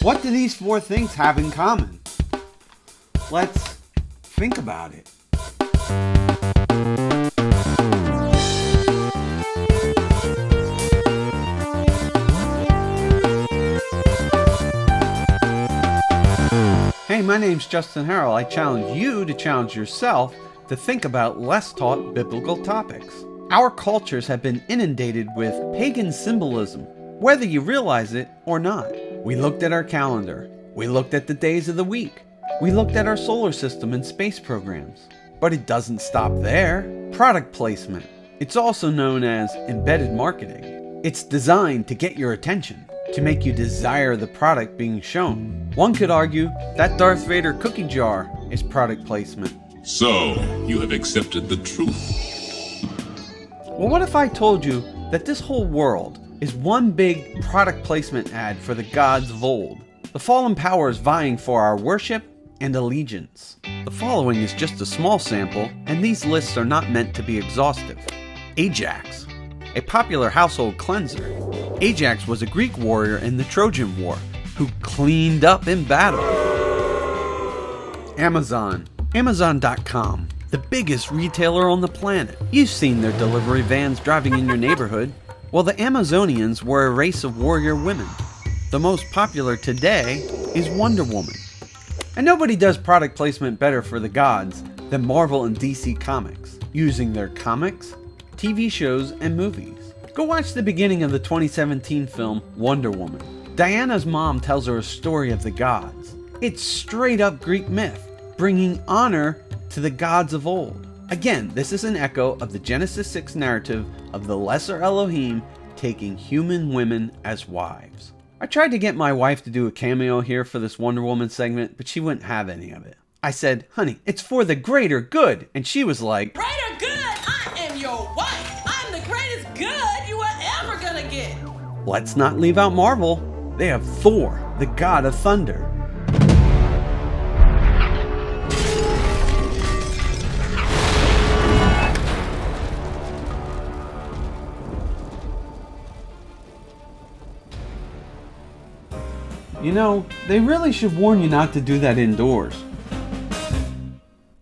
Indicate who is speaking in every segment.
Speaker 1: What do these four things have in common? Let's think about it. Hey, my name's Justin Harrell. I challenge you to challenge yourself to think about less taught biblical topics. Our cultures have been inundated with pagan symbolism, whether you realize it or not. We looked at our calendar. We looked at the days of the week. We looked at our solar system and space programs. But it doesn't stop there. Product placement. It's also known as embedded marketing. It's designed to get your attention, to make you desire the product being shown. One could argue that Darth Vader cookie jar is product placement.
Speaker 2: So, you have accepted the truth.
Speaker 1: Well, what if I told you that this whole world is one big product placement ad for the gods of old? The fallen powers vying for our worship and allegiance. The following is just a small sample, and these lists are not meant to be exhaustive. Ajax, a popular household cleanser. Ajax was a Greek warrior in the Trojan War who cleaned up in battle. Amazon. Amazon.com, the biggest retailer on the planet. You've seen their delivery vans driving in your neighborhood. Well, the Amazonians were a race of warrior women. The most popular today is Wonder Woman. And nobody does product placement better for the gods than Marvel and DC Comics, using their comics, TV shows, and movies. Go watch the beginning of the 2017 film Wonder Woman. Diana's mom tells her a story of the gods. It's straight up Greek myth, bringing honor to the gods of old. Again, this is an echo of the Genesis 6 narrative of the lesser Elohim taking human women as wives. I tried to get my wife to do a cameo here for this Wonder Woman segment, but she wouldn't have any of it. I said, honey, it's for the greater good. And she was like,
Speaker 3: greater good? I am your wife. I'm the greatest good you are ever gonna get.
Speaker 1: Let's not leave out Marvel. They have Thor, the god of thunder. You know, they really should warn you not to do that indoors.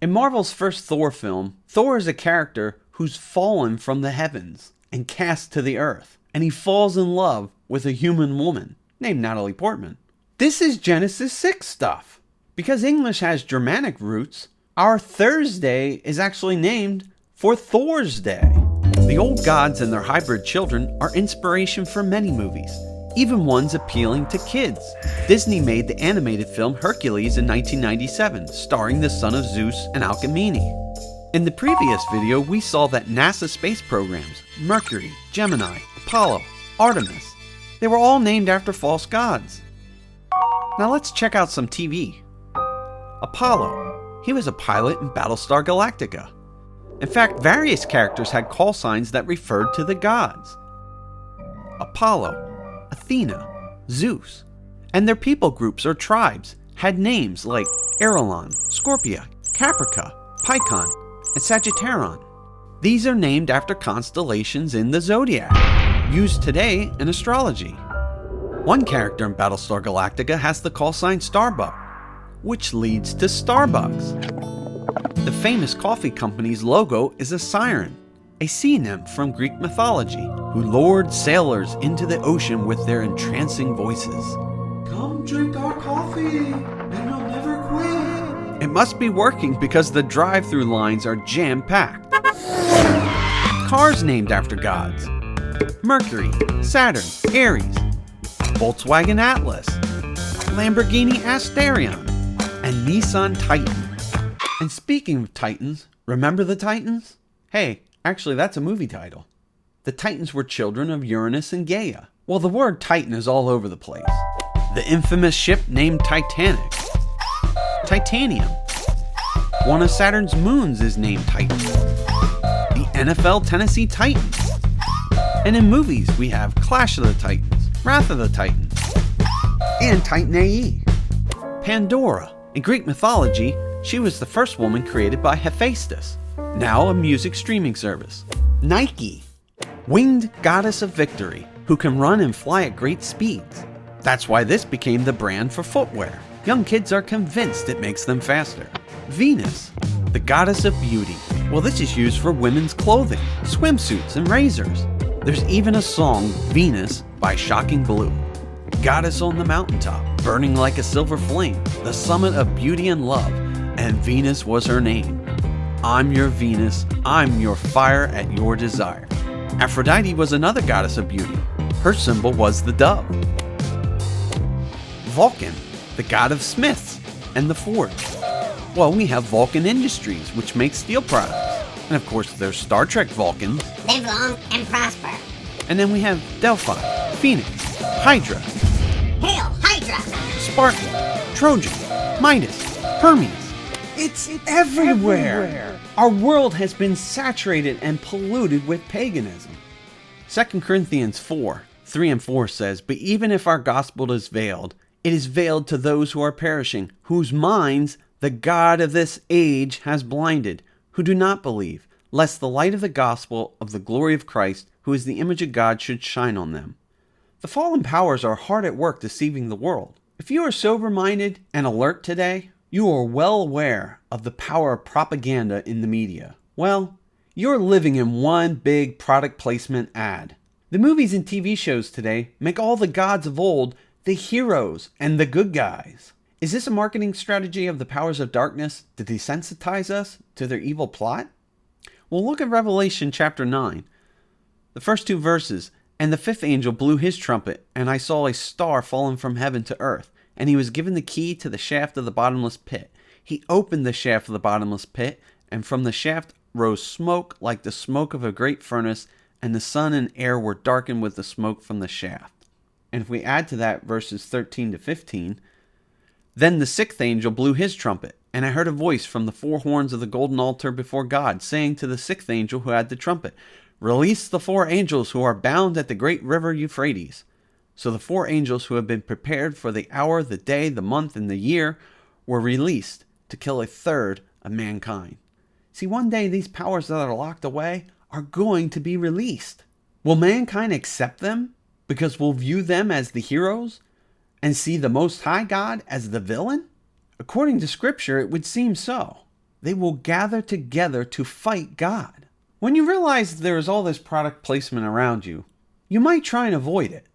Speaker 1: In Marvel's first Thor film, Thor is a character who's fallen from the heavens and cast to the earth, and he falls in love with a human woman named Natalie Portman. This is Genesis 6 stuff. Because English has Germanic roots, our Thursday is actually named for Thor's Day. The old gods and their hybrid children are inspiration for many movies, even ones appealing to kids. Disney made the animated film Hercules in 1997, starring the son of Zeus and Alcmene. In the previous video, we saw that NASA space programs, Mercury, Gemini, Apollo, Artemis, they were all named after false gods. Now let's check out some TV. Apollo, he was a pilot in Battlestar Galactica. In fact, various characters had call signs that referred to the gods. Apollo, Athena, Zeus, and their people groups or tribes had names like Erelon, Scorpia, Caprica, Pycon, and Sagittarion. These are named after constellations in the zodiac, used today in astrology. One character in Battlestar Galactica has the call sign Starbuck, which leads to Starbucks. The famous coffee company's logo is a siren, a sea nymph from Greek mythology, who lured sailors into the ocean with their entrancing voices. Come drink our coffee, and you'll never quit. It must be working because the drive-through lines are jam-packed. Cars named after gods. Mercury, Saturn, Aries, Volkswagen Atlas, Lamborghini Asterion, and Nissan Titan. And speaking of Titans, remember the Titans? Hey, actually, that's a movie title. The Titans were children of Uranus and Gaia. Well, the word Titan is all over the place. The infamous ship named Titanic. Titanium. One of Saturn's moons is named Titan. The NFL Tennessee Titans. And in movies, we have Clash of the Titans, Wrath of the Titans, and Titan AE. Pandora. In Greek mythology, she was the first woman created by Hephaestus, now a music streaming service. Nike. Winged goddess of victory, who can run and fly at great speeds. That's why this became the brand for footwear. Young kids are convinced it makes them faster. Venus, the goddess of beauty. Well, this is used for women's clothing, swimsuits, and razors. There's even a song, Venus, by Shocking Blue. Goddess on the mountaintop, burning like a silver flame, the summit of beauty and love, and Venus was her name. I'm your Venus, I'm your fire at your desire. Aphrodite was another goddess of beauty. Her symbol was the dove. Vulcan, the god of smiths and the forge. Well, we have Vulcan Industries, which makes steel products. And of course, there's Star Trek Vulcans.
Speaker 4: Live long and prosper.
Speaker 1: And then we have Delphi, Phoenix, Hydra,
Speaker 4: Hail, Hydra!
Speaker 1: Spartan, Trojan, Midas, Hermes. It's everywhere. Our world has been saturated and polluted with paganism. 2 Corinthians 4:3-4 says, "But even if our gospel is veiled, it is veiled to those who are perishing, whose minds the God of this age has blinded, who do not believe, lest the light of the gospel of the glory of Christ, who is the image of God, should shine on them." The fallen powers are hard at work deceiving the world. If you are sober-minded and alert today, you are well aware of the power of propaganda in the media. Well, you're living in one big product placement ad. The movies and TV shows today make all the gods of old the heroes and the good guys. Is this a marketing strategy of the powers of darkness to desensitize us to their evil plot? Well, look at Revelation chapter 9. The first 2 verses, "And the 5th angel blew his trumpet, and I saw a star fallen from heaven to earth, and he was given the key to the shaft of the bottomless pit. He opened the shaft of the bottomless pit, and from the shaft rose smoke like the smoke of a great furnace, and the sun and air were darkened with the smoke from the shaft." And if we add to that verses 13-15, "Then the 6th angel blew his trumpet, and I heard a voice from the 4 horns of the golden altar before God, saying to the 6th angel who had the trumpet, 'Release the 4 angels who are bound at the great river Euphrates.' So the 4 angels who had been prepared for the hour, the day, the month, and the year were released to kill a third of mankind." See, one day these powers that are locked away are going to be released. Will mankind accept them because we'll view them as the heroes and see the Most High God as the villain? According to Scripture, it would seem so. They will gather together to fight God. When you realize there is all this product placement around you, you might try and avoid it.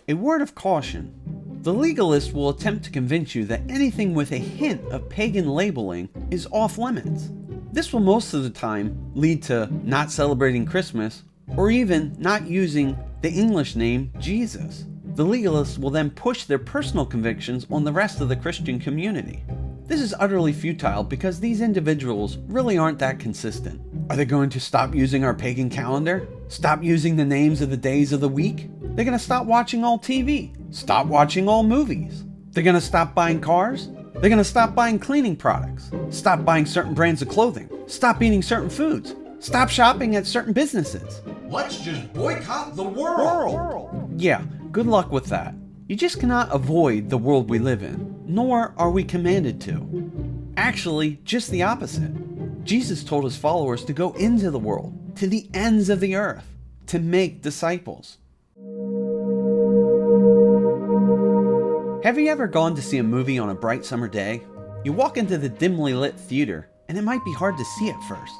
Speaker 1: A word of caution. The legalist will attempt to convince you that anything with a hint of pagan labeling is off limits. This will most of the time lead to not celebrating Christmas or even not using the English name Jesus. The legalists will then push their personal convictions on the rest of the Christian community. This is utterly futile because these individuals really aren't that consistent. Are they going to stop using our pagan calendar? Stop using the names of the days of the week? They're going to stop watching all TV, stop watching all movies. They're going to stop buying cars. They're going to stop buying cleaning products, stop buying certain brands of clothing, stop eating certain foods, stop shopping at certain businesses.
Speaker 5: Let's just boycott the world.
Speaker 1: Yeah, good luck with that. You just cannot avoid the world we live in, nor are we commanded to. Actually, just the opposite. Jesus told his followers to go into the world, to the ends of the earth, to make disciples. Have you ever gone to see a movie on a bright summer day? You walk into the dimly lit theater, and it might be hard to see at first.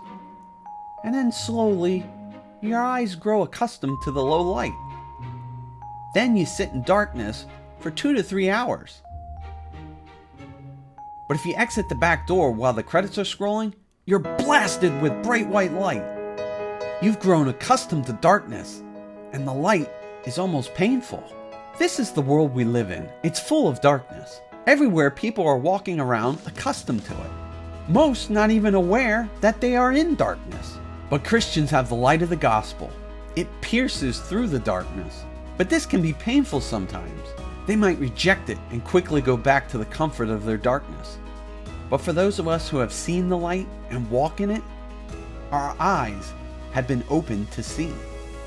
Speaker 1: And then slowly, your eyes grow accustomed to the low light. Then you sit in darkness for 2 to 3 hours. But if you exit the back door while the credits are scrolling, you're blasted with bright white light. You've grown accustomed to darkness, and the light is almost painful. This is the world we live in. It's full of darkness. Everywhere people are walking around accustomed to it. Most not even aware that they are in darkness. But Christians have the light of the gospel. It pierces through the darkness. But this can be painful sometimes. They might reject it and quickly go back to the comfort of their darkness. But for those of us who have seen the light and walk in it, our eyes have been opened to see.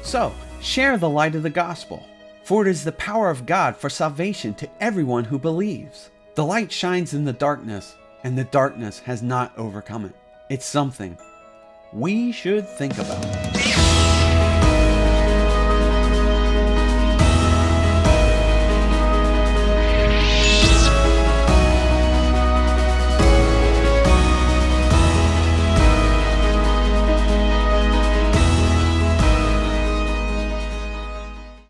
Speaker 1: So, share the light of the gospel, for it is the power of God for salvation to everyone who believes. The light shines in the darkness, and the darkness has not overcome it. It's something we should think about.